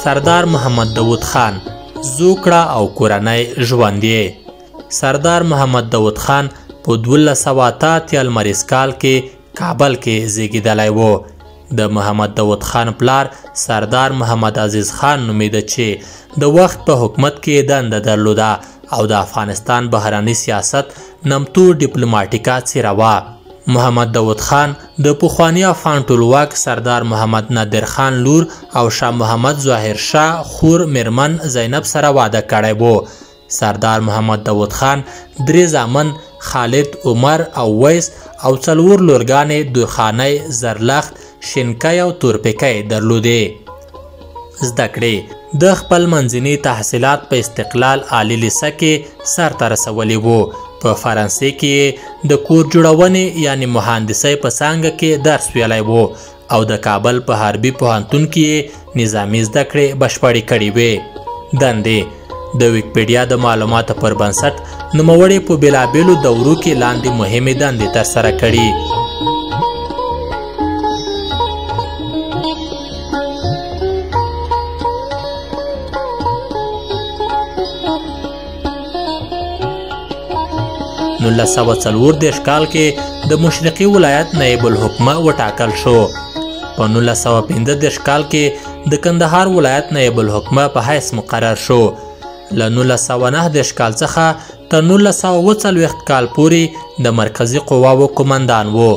سردار محمد داوود خان زوکړه او کورنۍ ژوند یې. سردار محمد داوود خان په 1288 لمریز کال کې کابل کې زیږیدلی و. د محمد داوود خان پلار سردار محمد عزیز خان نومیده چې د وخت په حکومت کې دنده درلوده او د افغانستان بهرنی سیاست نمتو ډیپلوماټیکه څیره وه. محمد داوود خان د پخوانی افغان ټولواک سردار محمد نادر خان لور او شاه محمد ظاهر شاه خور میرمن زینب سره واده کړی و. سردار محمد داوود خان 3 زامن خالد، عمر او ویس او 4 لورګانې درخانۍ، زرلخت، شینکی او تورپیکی درلودې. زده کړې د خپل منځني تحصیلات په استقلال عالی لیسه کې سرته رسولي وو. په فرانسې کې د کور جوړونې یعنی مهندسۍ په څنګه کې درس ویلی وو او د کابل په حربي پوهنتون کې نظامي زده کړې بشپړې کړې وې. دندې د ویکیپیډیا د معلوماتو پر بنسټ نوموړي په بېلابېلو دورو کې لاندې مهمې دندې ترسره کړي. نو 1940 کال کې د مشرقي ولایت نایب الحکومه وټاکل شو. په 1915 کال کې د کندهار ولایت نایب الحکومه په حیث مقرر شو. له 1919 کال څخه تر 1940 کال پورې د مرکزی قواو قومندان و.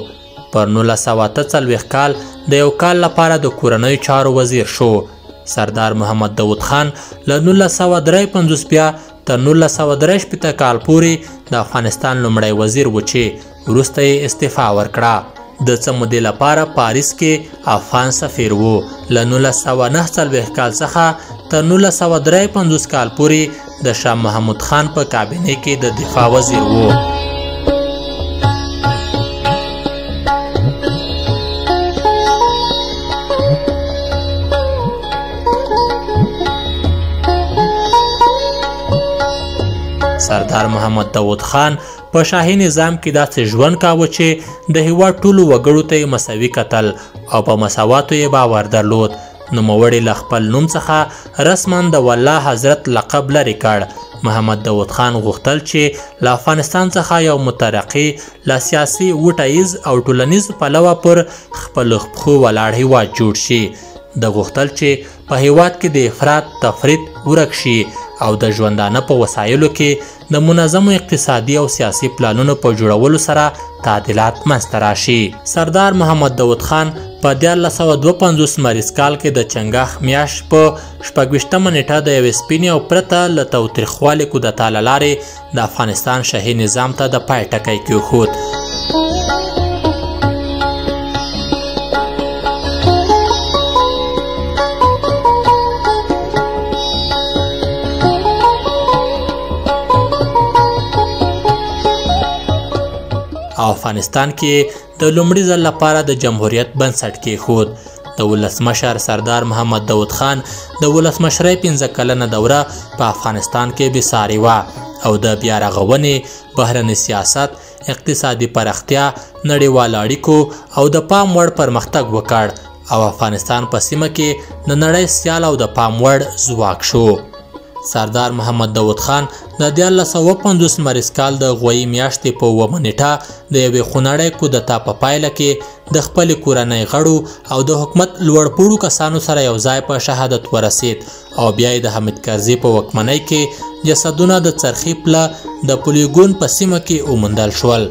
پر 1948 کال د یو کال لپاره د کورنیو چارو وزیر شو. سردار محمد داوود خان له 1953 بیا تر 1963 کال پورې د افغانستان لومړی وزیر و چې وروسته یې استعفا ورکړه. د څه مودې لپاره پاریس کې افغان سفیر و. له 1949 کال څخه تر 1953 کال پورې د شاه محمود خان په کابینه کې د دفاع وزیر و. سردار محمد داوود خان په شاهي نظام کې داسې ژوند کاوه چې د هیواد ټولو وګړو ته یې مساوي کتل او په مساواتو یې باور درلود. نوموړي له خپل نوم څخه رسما د والله حضرت لقب لرې کړ. محمد داوود خان غوښتل چې له افغانستان څخه یو مترقي له سیاسي، وټایز او ټولنیز پلوه پر خپلو پښو ولاړ هیواد جوړ شي. د غوښتل چې په هیواد کې د افراط تفریط ورک شي او د ژوندانه په وسایلو کې د منظمو اقتصادي او سیاسي پلانونو په جوړولو سره تعدیلات منځته راشي. سردار محمد داوود خان په 1952 لمریز کال کې د څنګه میاشت په 26مه نیټه د یوې سپینې او پرته له تاوتریخوالي کودتا له لارې د افغانستان شاهي نظام ته د پای ټکی کېښود. او افغانستان کې د لومړي ځل لپاره د جمهوریت بنسټ کېښود. د ولسمشر سردار محمد داوود خان د ولسمشرۍ 15 کلنه دوره په افغانستان کې بېسارې وه او د بیا رغونې، بهرني سیاست، اقتصادي پراختیا، نړیوالو اړیکو او د پام وړ پرمختګ وکړ او افغانستان په سیمه کې د نړۍ سیال او د پام وړ ځواک شو. سردار محمد داوود خان د 1950 لمریز کال د غویي میاشتې په 9مه نیټه د یوې خونړۍ کودتا په پایله کې د خپلې کورنۍ غړو او د حکومت لوړپوړو کسانو سره یو ځای په شهادت ورسید او بیا یې د حامد کرزي په واکمنۍ کې جسدونه د څرخي پله د پولیګون په سیمه کې وموندل شول.